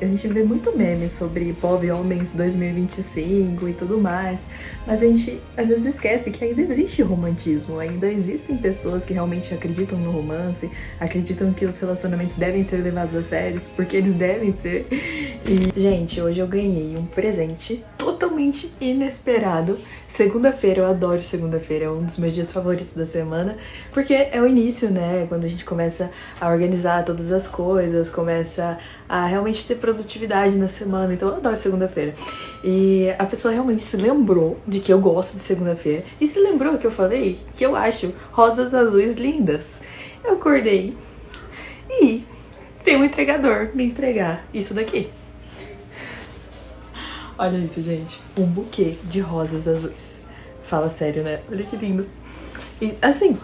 A gente vê muito meme sobre Pobre Homens 2025 e tudo mais, mas a gente às vezes esquece que ainda existe romantismo, ainda existem pessoas que realmente acreditam no romance, acreditam que os relacionamentos devem ser levados a sério, porque eles devem ser. E, gente, hoje eu ganhei um presente totalmente inesperado. Segunda-feira, eu adoro segunda-feira, é um dos meus dias favoritos da semana, porque é o início, né? Quando a gente começa a organizar todas as coisas, começa a realmente ter produtividade na semana, então eu adoro segunda-feira. E a pessoa realmente se lembrou de que eu gosto de segunda-feira e se lembrou que eu falei que eu acho rosas azuis lindas. Eu acordei e veio um entregador me entregar isso daqui. Olha isso, gente. Um buquê de rosas azuis. Fala sério, né? Olha que lindo. E assim,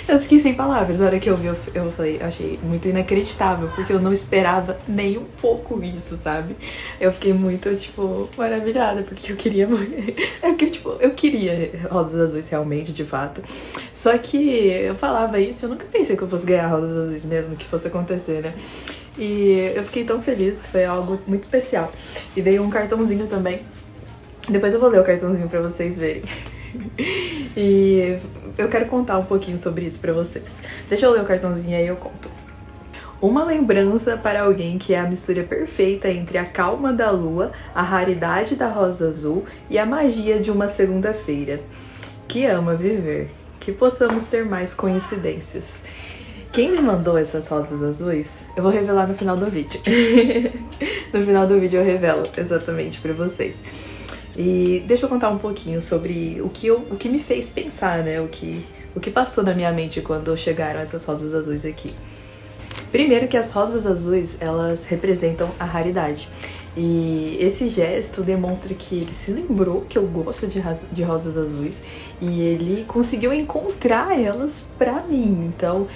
eu fiquei sem palavras. Na hora que eu vi, eu falei, eu achei muito inacreditável, porque eu não esperava nem um pouco isso, sabe? Eu fiquei muito, tipo, maravilhada, porque eu queria muito. É que, tipo, eu queria rosas azuis realmente, de fato. Só que eu falava isso, eu nunca pensei que eu fosse ganhar rosas azuis mesmo, que fosse acontecer, né? E eu fiquei tão feliz, foi algo muito especial. E veio um cartãozinho também. Depois eu vou ler o cartãozinho pra vocês verem. E eu quero contar um pouquinho sobre isso pra vocês. Deixa eu ler o cartãozinho aí eu conto. Uma lembrança para alguém que é a mistura perfeita entre a calma da lua, a raridade da rosa azul e a magia de uma segunda-feira. Que ama viver. Que possamos ter mais coincidências. Quem me mandou essas rosas azuis, eu vou revelar no final do vídeo. No final do vídeo eu revelo exatamente pra vocês. E deixa eu contar um pouquinho sobre o que me fez pensar, né? O que passou na minha mente quando chegaram essas rosas azuis aqui. Primeiro que as rosas azuis, elas representam a raridade. E esse gesto demonstra que ele se lembrou que eu gosto de rosas azuis e ele conseguiu encontrar elas pra mim. Então,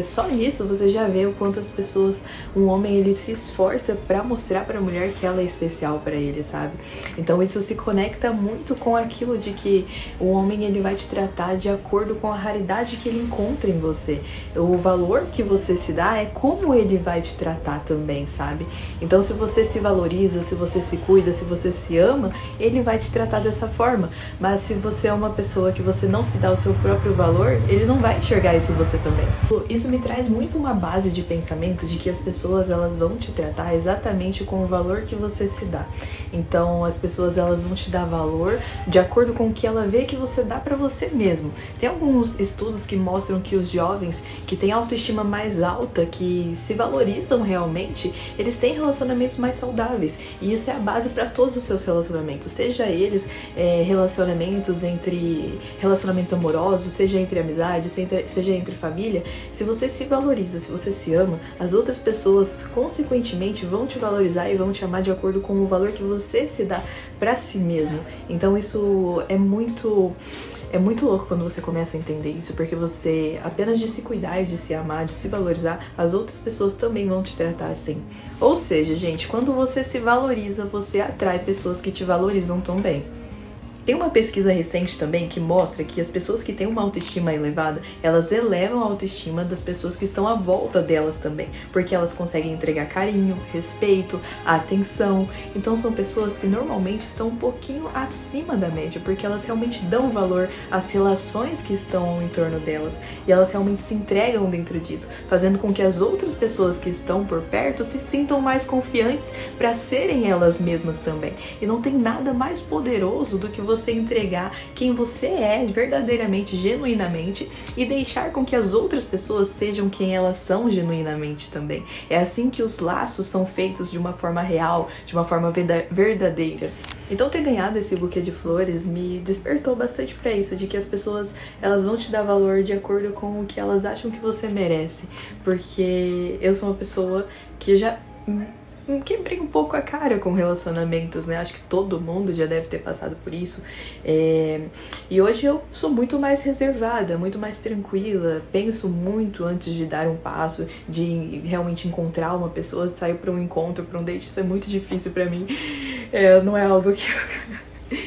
só nisso você já vê o quanto as pessoas, um homem, ele se esforça pra mostrar pra mulher que ela é especial pra ele, sabe? Então isso se conecta muito com aquilo de que o homem, ele vai te tratar de acordo com a raridade que ele encontra em você. O valor que você se dá é como ele vai te tratar também, sabe? Então se você se valoriza, se você se cuida, se você se ama, ele vai te tratar dessa forma. Mas se você é uma pessoa que você não se dá o seu próprio valor, ele não vai enxergar isso em você também. Isso me traz muito uma base de pensamento de que as pessoas, elas vão te tratar exatamente com o valor que você se dá. Então as pessoas, elas vão te dar valor de acordo com o que ela vê que você dá pra você mesmo. Tem alguns estudos que mostram que os jovens que têm autoestima mais alta, que se valorizam realmente, eles têm relacionamentos mais saudáveis. E isso é a base para todos os seus relacionamentos, seja eles relacionamentos amorosos, seja entre amizades, seja entre família. Se você se valoriza, se você se ama, as outras pessoas consequentemente vão te valorizar e vão te amar de acordo com o valor que você se dá para si mesmo. Então isso é muito louco quando você começa a entender isso, porque você, apenas de se cuidar e de se amar, de se valorizar, as outras pessoas também vão te tratar assim. Ou seja, gente, quando você se valoriza, você atrai pessoas que te valorizam também. Tem uma pesquisa recente também que mostra que as pessoas que têm uma autoestima elevada, elas elevam a autoestima das pessoas que estão à volta delas também, porque elas conseguem entregar carinho, respeito, atenção. Então são pessoas que normalmente estão um pouquinho acima da média, porque elas realmente dão valor às relações que estão em torno delas e elas realmente se entregam dentro disso, fazendo com que as outras pessoas que estão por perto se sintam mais confiantes para serem elas mesmas também. E não tem nada mais poderoso do que você entregar quem você é verdadeiramente, genuinamente, e deixar com que as outras pessoas sejam quem elas são genuinamente também. É assim que os laços são feitos de uma forma real, de uma forma verdadeira. Então ter ganhado esse buquê de flores me despertou bastante para isso, de que as pessoas, elas vão te dar valor de acordo com o que elas acham que você merece, porque eu sou uma pessoa que já quebrei um pouco a cara com relacionamentos, né? Acho que todo mundo já deve ter passado por isso. E hoje eu sou muito mais reservada, muito mais tranquila, penso muito antes de dar um passo, de realmente encontrar uma pessoa, sair para um encontro, para um date. Isso é muito difícil para mim. Não é algo que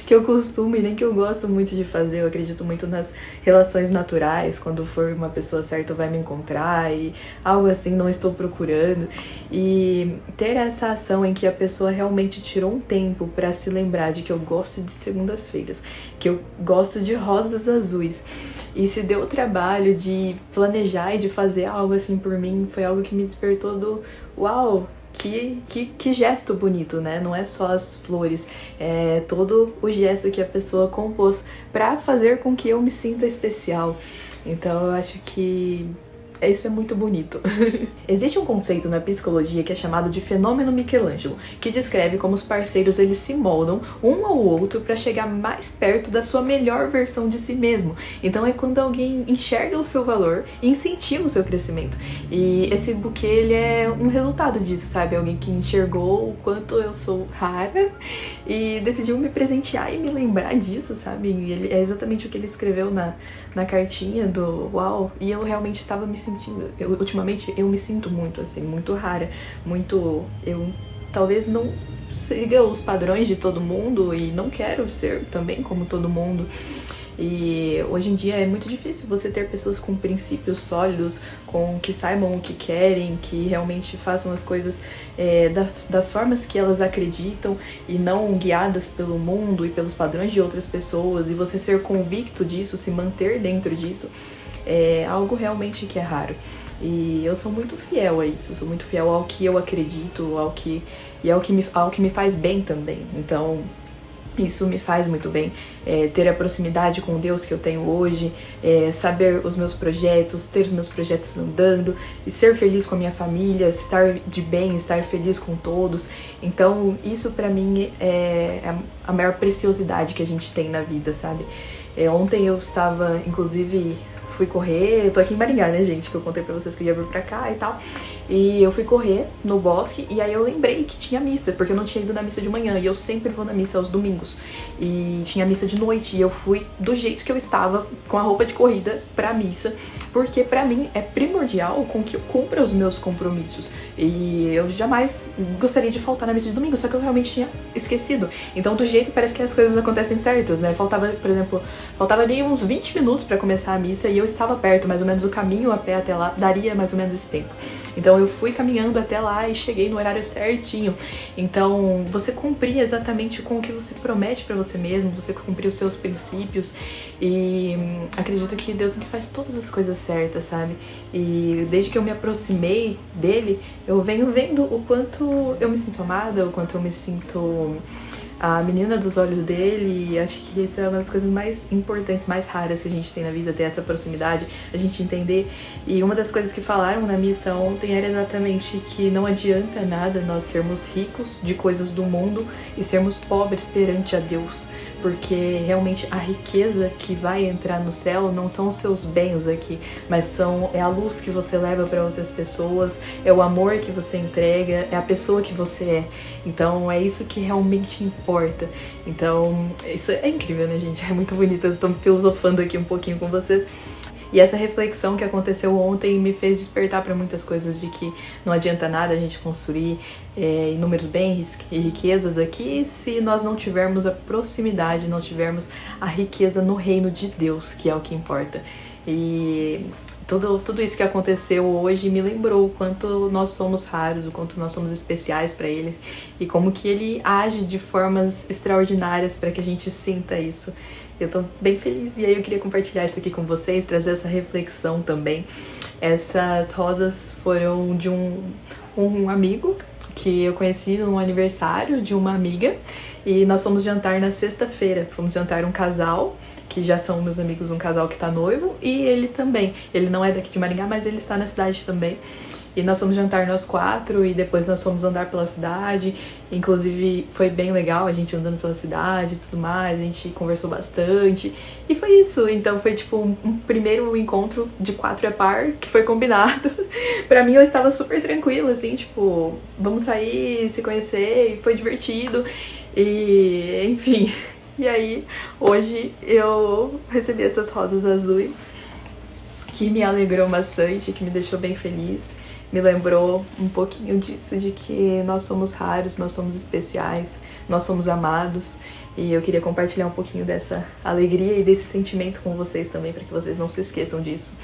que eu costumo e nem que eu gosto muito de fazer. Eu acredito muito nas relações naturais, quando for uma pessoa certa vai me encontrar e algo assim, não estou procurando. E ter essa ação em que a pessoa realmente tirou um tempo pra se lembrar de que eu gosto de segundas-feiras, que eu gosto de rosas azuis, e se deu o trabalho de planejar e de fazer algo assim por mim, foi algo que me despertou do uau, que gesto bonito, né? Não é só as flores, é todo o gesto que a pessoa compôs pra fazer com que eu me sinta especial. Então eu acho que isso é muito bonito. Existe um conceito na psicologia que é chamado de fenômeno Michelangelo, que descreve como os parceiros eles se moldam um ao outro para chegar mais perto da sua melhor versão de si mesmo. Então é quando alguém enxerga o seu valor e incentiva o seu crescimento. E esse buquê ele é um resultado disso, sabe? Alguém que enxergou o quanto eu sou rara e decidiu me presentear e me lembrar disso, sabe? E ele, é exatamente o que ele escreveu na cartinha do uau, e eu realmente estava me sentindo, ultimamente eu me sinto muito assim, muito rara, muito, eu talvez não siga os padrões de todo mundo e não quero ser também como todo mundo. E hoje em dia é muito difícil você ter pessoas com princípios sólidos, com que saibam o que querem, que realmente façam as coisas das formas que elas acreditam e não guiadas pelo mundo e pelos padrões de outras pessoas, e você ser convicto disso, se manter dentro disso, é algo realmente que é raro. E eu sou muito fiel a isso, sou muito fiel ao que eu acredito, ao que me faz bem também. Então isso me faz muito bem, ter a proximidade com Deus que eu tenho hoje, saber os meus projetos, ter os meus projetos andando, e ser feliz com a minha família, estar de bem, estar feliz com todos. Então isso pra mim é a maior preciosidade que a gente tem na vida, sabe? Ontem eu estava, inclusive, fui correr, eu tô aqui em Maringá, né, gente, que eu contei pra vocês que eu ia vir pra cá e tal, e eu fui correr no bosque, e aí eu lembrei que tinha missa, porque eu não tinha ido na missa de manhã, e eu sempre vou na missa aos domingos, e tinha missa de noite, e eu fui do jeito que eu estava, com a roupa de corrida pra missa, porque pra mim é primordial com que eu cumpra os meus compromissos, e eu jamais gostaria de faltar na missa de domingo, só que eu realmente tinha esquecido. Então do jeito parece que as coisas acontecem certas, né, faltava, por exemplo, faltava ali uns 20 minutos pra começar a missa, e eu estava perto, mais ou menos o caminho a pé até lá daria mais ou menos esse tempo. Então eu fui caminhando até lá e cheguei no horário certinho. Então você cumprir exatamente com o que você promete pra você mesmo, você cumprir os seus princípios, e acredito que Deus é que faz todas as coisas certas, sabe? E desde que eu me aproximei dele, eu venho vendo o quanto eu me sinto amada, o quanto eu me sinto a menina dos olhos dele, e acho que isso é uma das coisas mais importantes, mais raras que a gente tem na vida, ter essa proximidade, a gente entender. E uma das coisas que falaram na missa ontem era exatamente que não adianta nada nós sermos ricos de coisas do mundo e sermos pobres perante a Deus, porque realmente a riqueza que vai entrar no céu não são os seus bens aqui, mas é a luz que você leva para outras pessoas, é o amor que você entrega, é a pessoa que você é. Então é isso que realmente importa. Então isso é incrível, né, gente? É muito bonito. Eu tô filosofando aqui um pouquinho com vocês. E essa reflexão que aconteceu ontem me fez despertar para muitas coisas, de que não adianta nada a gente construir inúmeros bens e riquezas aqui se nós não tivermos a proximidade, não tivermos a riqueza no reino de Deus, que é o que importa. E tudo isso que aconteceu hoje me lembrou o quanto nós somos raros, o quanto nós somos especiais para Ele, e como que Ele age de formas extraordinárias para que a gente sinta isso. Eu tô bem feliz, e aí eu queria compartilhar isso aqui com vocês, trazer essa reflexão também. Essas rosas foram de um amigo que eu conheci no aniversário de uma amiga, e nós fomos jantar na sexta-feira. Fomos jantar um casal, que já são meus amigos, um casal que tá noivo, e ele também. Ele não é daqui de Maringá, mas ele está na cidade também. E nós fomos jantar nós quatro, e depois nós fomos andar pela cidade. Inclusive foi bem legal a gente andando pela cidade e tudo mais, a gente conversou bastante. E foi isso, então foi tipo um primeiro encontro de 4 a par, que foi combinado. Pra mim eu estava super tranquila, assim, tipo, vamos sair, se conhecer, e foi divertido. E enfim, e aí hoje eu recebi essas rosas azuis, que me alegrou bastante, que me deixou bem feliz. me lembrou um pouquinho disso, de que nós somos raros, nós somos especiais, nós somos amados. E eu queria compartilhar um pouquinho dessa alegria e desse sentimento com vocês também, para que vocês não se esqueçam disso.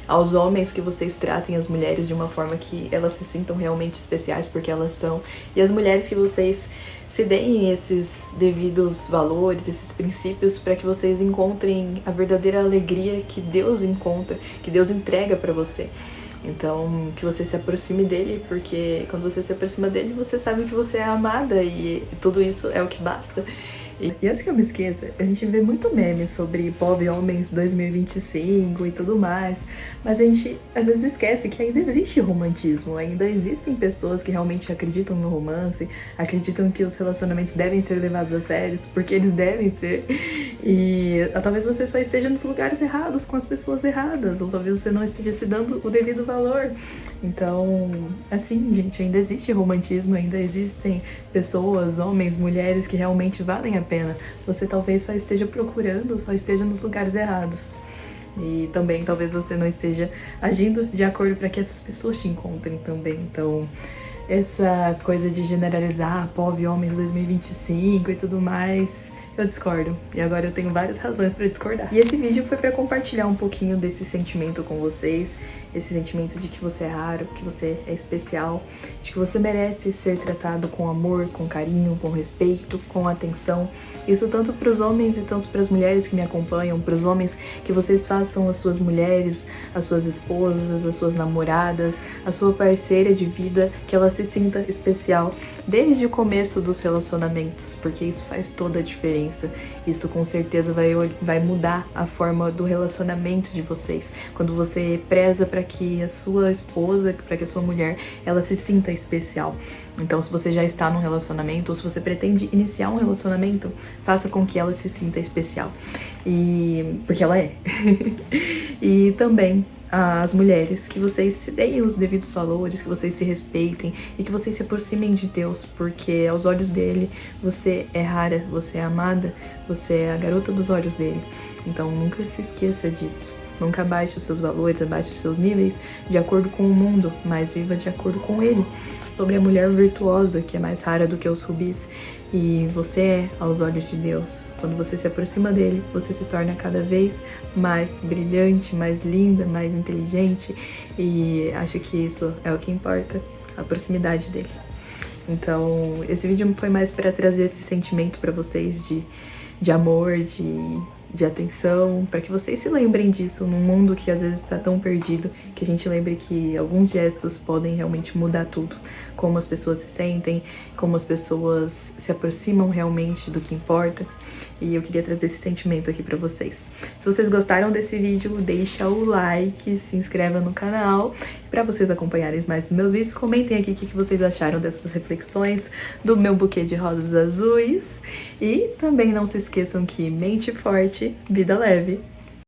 Aos homens, que vocês tratem as mulheres de uma forma que elas se sintam realmente especiais, porque elas são. E as mulheres, que vocês se deem esses devidos valores, esses princípios, para que vocês encontrem a verdadeira alegria que Deus encontra, que Deus entrega para você. Então, que você se aproxime dele, porque quando você se aproxima dele, você sabe que você é amada, e tudo isso é o que basta. E antes que eu me esqueça, a gente vê muito meme sobre Pov Homens 2025 e tudo mais, mas a gente às vezes esquece que ainda existe romantismo, ainda existem pessoas que realmente acreditam no romance, acreditam que os relacionamentos devem ser levados a sério, porque eles devem ser, e talvez você só esteja nos lugares errados, com as pessoas erradas, ou talvez você não esteja se dando o devido valor. Então, assim, gente, ainda existe romantismo, ainda existem pessoas, homens, mulheres que realmente valem a pena. Você talvez só esteja procurando, só esteja nos lugares errados. E também talvez você não esteja agindo de acordo para que essas pessoas te encontrem também. Então, essa coisa de generalizar Pov Homens 2025 e tudo mais, eu discordo. E agora eu tenho várias razões para discordar. E esse vídeo foi para compartilhar um pouquinho desse sentimento com vocês, esse sentimento de que você é raro, que você é especial, de que você merece ser tratado com amor, com carinho, com respeito, com atenção. Isso tanto para os homens e tanto para as mulheres que me acompanham. Para os homens, que vocês façam as suas mulheres, as suas esposas, as suas namoradas, a sua parceira de vida, que ela se sinta especial desde o começo dos relacionamentos, porque isso faz toda a diferença. Isso com certeza vai mudar a forma do relacionamento de vocês. Quando você preza para que a sua esposa, para que a sua mulher, ela se sinta especial. Então, se você já está num relacionamento, ou se você pretende iniciar um relacionamento, faça com que ela se sinta especial. Porque ela é. E também as mulheres, que vocês se deem os devidos valores, que vocês se respeitem e que vocês se aproximem de Deus, porque aos olhos dele você é rara, você é amada, você é a garota dos olhos dele. Então nunca se esqueça disso. Nunca abaixe os seus valores, abaixe os seus níveis de acordo com o mundo, mas viva de acordo com ele. Sobre a mulher virtuosa, que é mais rara do que os rubis, e você é aos olhos de Deus. Quando você se aproxima dele, você se torna cada vez mais brilhante, mais linda, mais inteligente, e acho que isso é o que importa, a proximidade dele. Então, esse vídeo foi mais para trazer esse sentimento para vocês de amor, de atenção, para que vocês se lembrem disso num mundo que às vezes está tão perdido, que a gente lembre que alguns gestos podem realmente mudar tudo, como as pessoas se sentem, como as pessoas se aproximam realmente do que importa. E eu queria trazer esse sentimento aqui pra vocês. Se vocês gostaram desse vídeo, deixa o like, se inscreva no canal. Pra vocês acompanharem mais dos meus vídeos, comentem aqui o que vocês acharam dessas reflexões do meu buquê de rosas azuis. E também não se esqueçam que mente forte, vida leve.